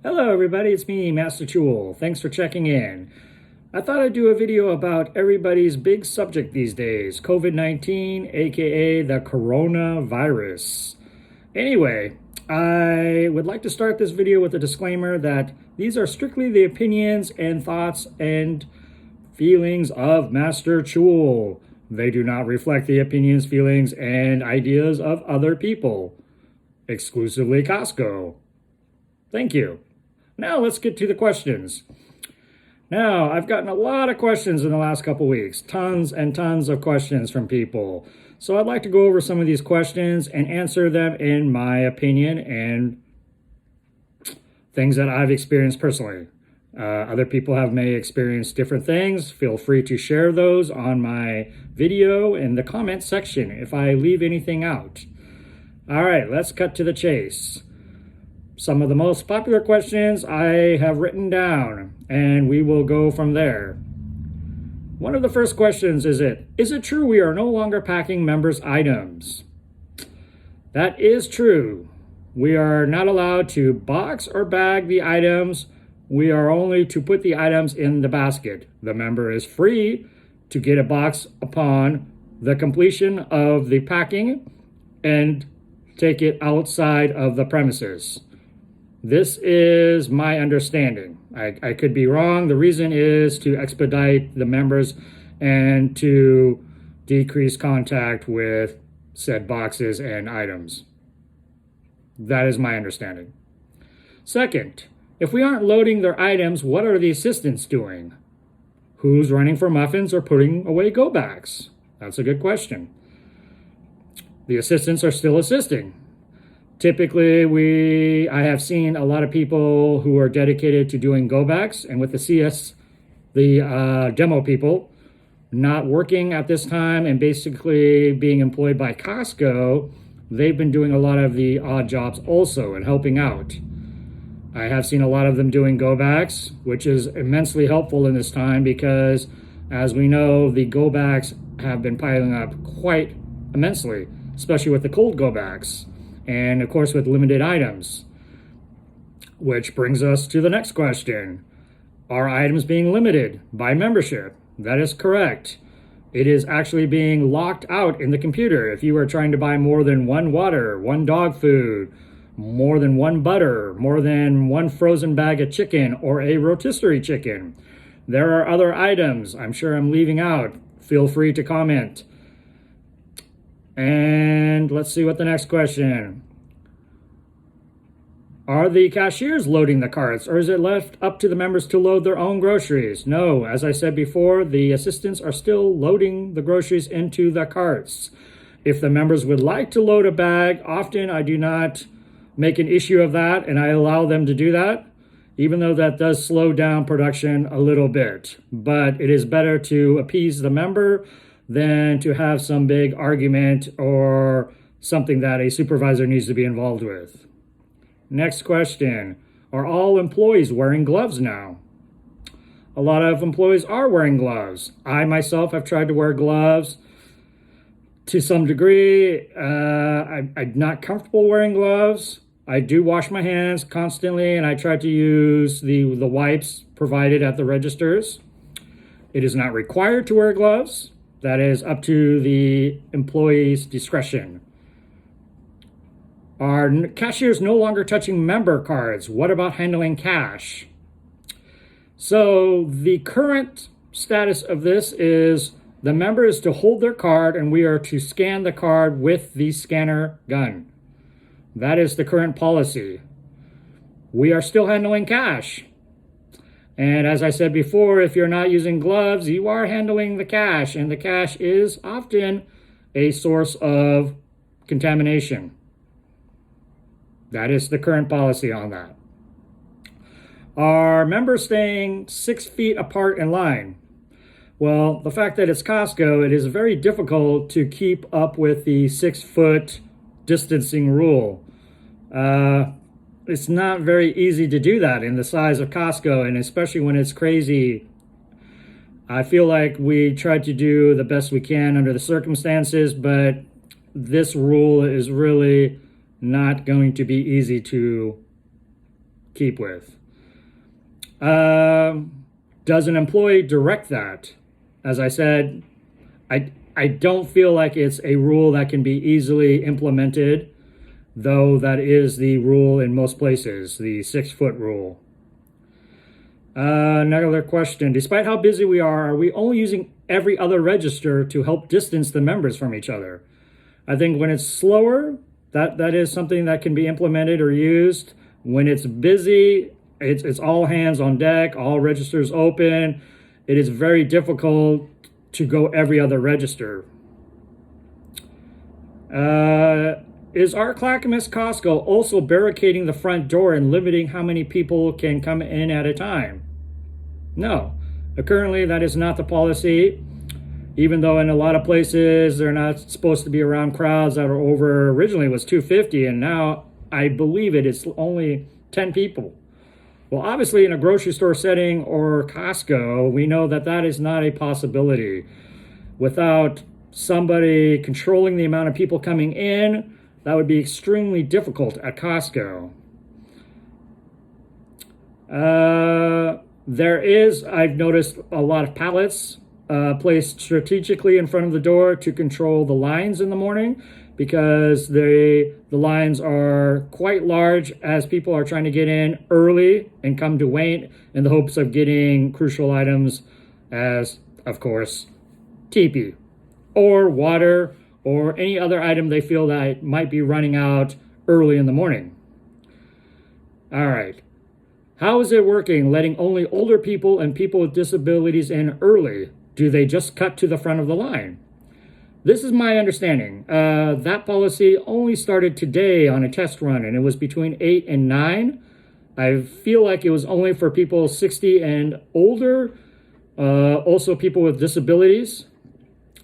Hello everybody, it's me, Masterchul. Thanks for checking in. I thought I'd do a video about everybody's big subject these days, COVID-19, aka the coronavirus. Anyway, I would like to start this video with a disclaimer that these are strictly the opinions and thoughts and feelings of Masterchul. They do not reflect the opinions, feelings, and ideas of other people. Exclusively Costco. Thank you. Now let's get to the questions. Now, I've gotten a lot of questions in the last couple weeks. Tons and tons of questions from people. So I'd like to go over some of these questions and answer them in my opinion and things that I've experienced personally. Other people may experience different things. Feel free to share those on my video in the comment section if I leave anything out. All right, let's cut to the chase. Some of the most popular questions I have written down, and we will go from there. One of the first questions is it true we are no longer packing members' items? That is true. We are not allowed to box or bag the items. We are only to put the items in the basket. The member is free to get a box upon the completion of the packing and take it outside of the premises. This is my understanding. I could be wrong. The reason is to expedite the members and to decrease contact with said boxes and items. That is my understanding. Second, if we aren't loading their items, what are the assistants doing? Who's running for muffins or putting away go-backs? That's a good question. The assistants are still assisting. Typically, I have seen a lot of people who are dedicated to doing go-backs, and with the demo people not working at this time and basically being employed by Costco, they've been doing a lot of the odd jobs also and helping out. I have seen a lot of them doing go-backs, which is immensely helpful in this time because, as we know, the go-backs have been piling up quite immensely, especially with the cold go-backs. And of course with limited items. Which brings us to the next question. Are items being limited by membership? That is correct. It is actually being locked out in the computer. If you are trying to buy more than one water, one dog food, more than one butter, more than one frozen bag of chicken, or a rotisserie chicken. There are other items I'm sure I'm leaving out. Feel free to comment. And let's see what the next question. Are the cashiers loading the carts, or is it left up to the members to load their own groceries? No, as I said before, the assistants are still loading the groceries into the carts. If the members would like to load a bag, often I do not make an issue of that, and I allow them to do that, even though that does slow down production a little bit. But it is better to appease the member than to have some big argument or something that a supervisor needs to be involved with. Next question. Are all employees wearing gloves now? A lot of employees are wearing gloves. I myself have tried to wear gloves to some degree. I'm not comfortable wearing gloves. I do wash my hands constantly, and I try to use the wipes provided at the registers. It is not required to wear gloves. That is up to the employee's discretion. Are cashiers no longer touching member cards? What about handling cash? So the current status of this is the member is to hold their card and we are to scan the card with the scanner gun. That is the current policy. We are still handling cash. And as I said before, if you're not using gloves, you are handling the cash, and the cash is often a source of contamination. That is the current policy on that. Are members staying 6 feet apart in line? Well, the fact that it's Costco, it is very difficult to keep up with the 6-foot distancing rule. It's not very easy to do that in the size of Costco, and especially when it's crazy. I feel like we tried to do the best we can under the circumstances, but this rule is really not going to be easy to keep with. Does an employee direct that? As I said, I don't feel like it's a rule that can be easily implemented, though that is the rule in most places, the 6-foot rule. Another question. Despite how busy we are we only using every other register to help distance the members from each other? I think when it's slower, that is something that can be implemented or used. When it's busy, it's all hands on deck, all registers open. It is very difficult to go every other register. Is our Clackamas Costco also barricading the front door and limiting how many people can come in at a time? No. Currently, that is not the policy, even though in a lot of places they're not supposed to be around crowds that are over, originally it was 250, and now I believe it's only 10 people. Well, obviously in a grocery store setting or Costco, we know that that is not a possibility. Without somebody controlling the amount of people coming in, that would be extremely difficult at Costco. I've noticed a lot of pallets placed strategically in front of the door to control the lines in the morning, because the lines are quite large as people are trying to get in early and come to wait in the hopes of getting crucial items as, of course, teepee or water or any other item they feel that might be running out early in the morning. All right. How is it working, letting only older people and people with disabilities in early? Do they just cut to the front of the line? This is my understanding. That policy only started today on a test run, and it was between 8 and 9. I feel like it was only for people 60 and older, also people with disabilities.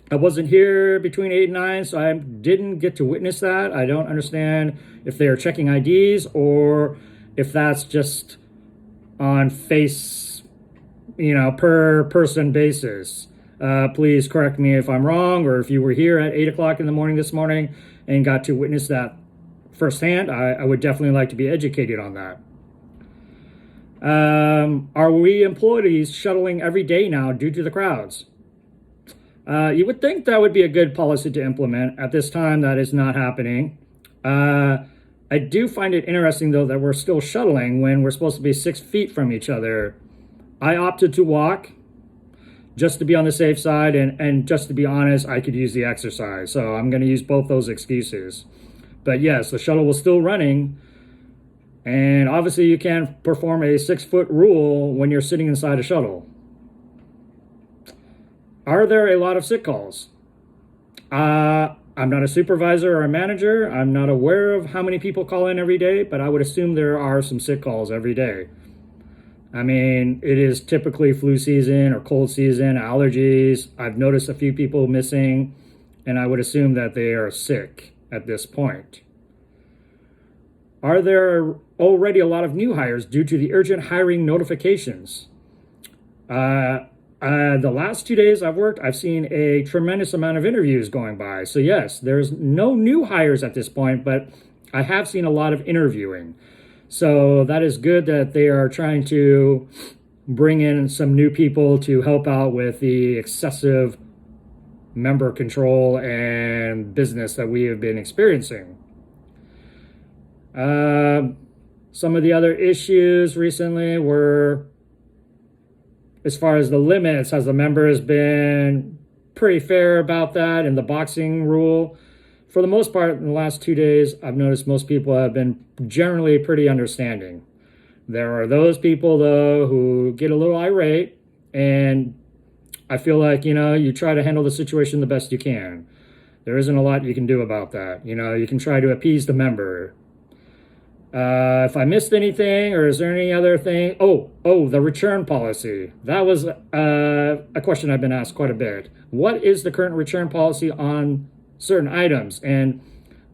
I wasn't here between 8 and 9, so I didn't get to witness that. I don't understand if they are checking IDs or if that's just on face, per person basis. Please correct me if I'm wrong, or if you were here at 8 o'clock in the morning this morning and got to witness that firsthand, I would definitely like to be educated on that. Are we employees shuttling every day now due to the crowds? You would think that would be a good policy to implement. At this time, that is not happening. I do find it interesting, though, that we're still shuttling when we're supposed to be 6 feet from each other. I opted to walk just to be on the safe side, and just to be honest, I could use the exercise. So I'm going to use both those excuses. But yes, the shuttle was still running. And obviously you can't perform a 6-foot rule when you're sitting inside a shuttle. Are there a lot of sick calls? I'm not a supervisor or a manager. I'm not aware of how many people call in every day, but I would assume there are some sick calls every day. I mean, it is typically flu season or cold season, allergies. I've noticed a few people missing, and I would assume that they are sick at this point. Are there already a lot of new hires due to the urgent hiring notifications? The last 2 days I've worked, I've seen a tremendous amount of interviews going by. So yes, there's no new hires at this point, but I have seen a lot of interviewing. So that is good that they are trying to bring in some new people to help out with the excessive member control and business that we have been experiencing. Some of the other issues recently were, as far as the limits, has the members been pretty fair about that in the boxing rule? For the most part, in the last 2 days, I've noticed most people have been generally pretty understanding. There are those people, though, who get a little irate, and I feel like, you try to handle the situation the best you can. There isn't a lot you can do about that. You can try to appease the member. If I missed anything, or is there any other thing? Oh, the return policy. That was a question I've been asked quite a bit. What is the current return policy on certain items? And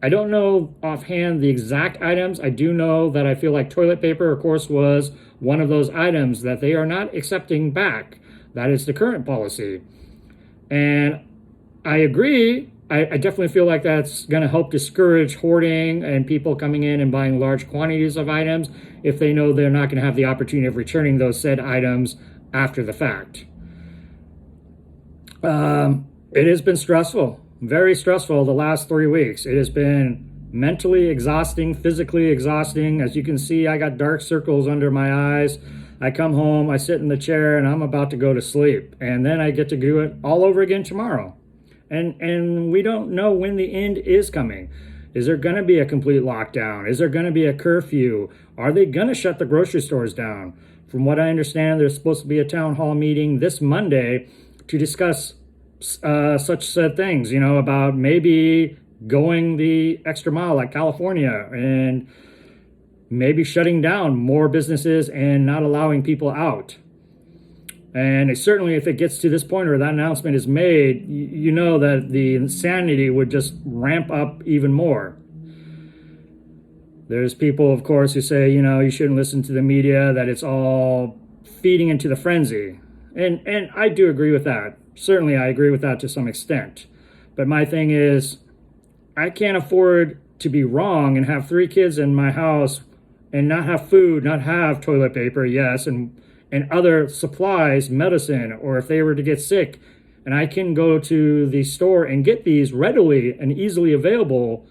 I don't know offhand the exact items. I do know that I feel like toilet paper, of course, was one of those items that they are not accepting back. That is the current policy. And I agree I definitely feel like that's going to help discourage hoarding and people coming in and buying large quantities of items if they know they're not going to have the opportunity of returning those said items after the fact. It has been stressful, very stressful the last 3 weeks. It has been mentally exhausting, physically exhausting. As you can see, I got dark circles under my eyes. I come home, I sit in the chair, and I'm about to go to sleep. And then I get to do it all over again tomorrow. And we don't know when the end is coming. Is there going to be a complete lockdown? Is there going to be a curfew? Are they going to shut the grocery stores down? From what I understand, there's supposed to be a town hall meeting this Monday to discuss such said things, about maybe going the extra mile like California and maybe shutting down more businesses and not allowing people out. And certainly if it gets to this point where that announcement is made, you know that the insanity would just ramp up even more. There's people, of course, who say, you shouldn't listen to the media, that it's all feeding into the frenzy. And I do agree with that. Certainly I agree with that to some extent. But my thing is, I can't afford to be wrong and have 3 kids in my house and not have food, not have toilet paper, yes, and other supplies, medicine, or if they were to get sick, and I can go to the store and get these readily and easily available.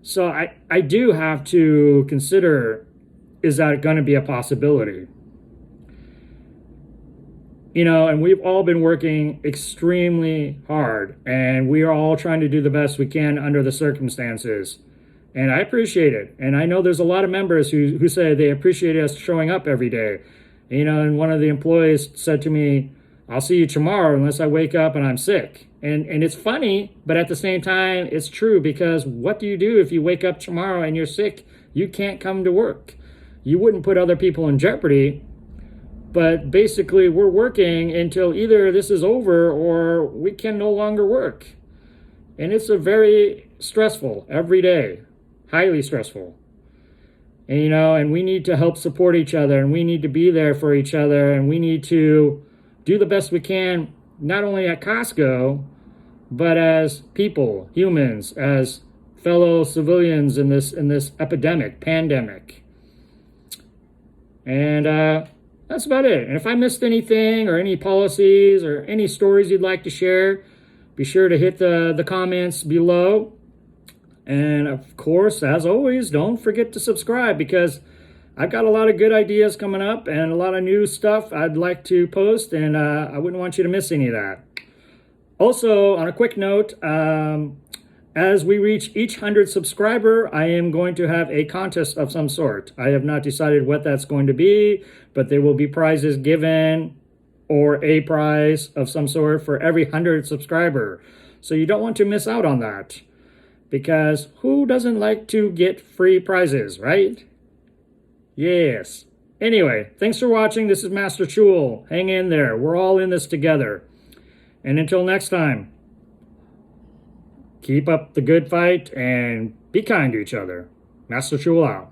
So I do have to consider, is that going to be a possibility? And we've all been working extremely hard, and we are all trying to do the best we can under the circumstances. And I appreciate it. And I know there's a lot of members who say they appreciate us showing up every day. And one of the employees said to me, I'll see you tomorrow unless I wake up and I'm sick. And it's funny, but at the same time, it's true, because what do you do if you wake up tomorrow and you're sick? You can't come to work. You wouldn't put other people in jeopardy, but basically we're working until either this is over or we can no longer work. And it's a very stressful every day, highly stressful. And we need to help support each other, and we need to be there for each other, and we need to do the best we can, not only at Costco, but as people, humans, as fellow civilians in this pandemic. And that's about it. And if I missed anything or any policies or any stories you'd like to share, be sure to hit the comments below. And of course, as always, don't forget to subscribe, because I've got a lot of good ideas coming up and a lot of new stuff I'd like to post, and I wouldn't want you to miss any of that. Also, on a quick note, as we reach each 100 subscriber, I am going to have a contest of some sort. I have not decided what that's going to be, but there will be prizes given, or a prize of some sort for every 100 subscriber. So you don't want to miss out on that, because who doesn't like to get free prizes, right? Yes. Anyway, thanks for watching. This is Master Chul. Hang in there. We're all in this together. And until next time, keep up the good fight and be kind to each other. Master Chul out.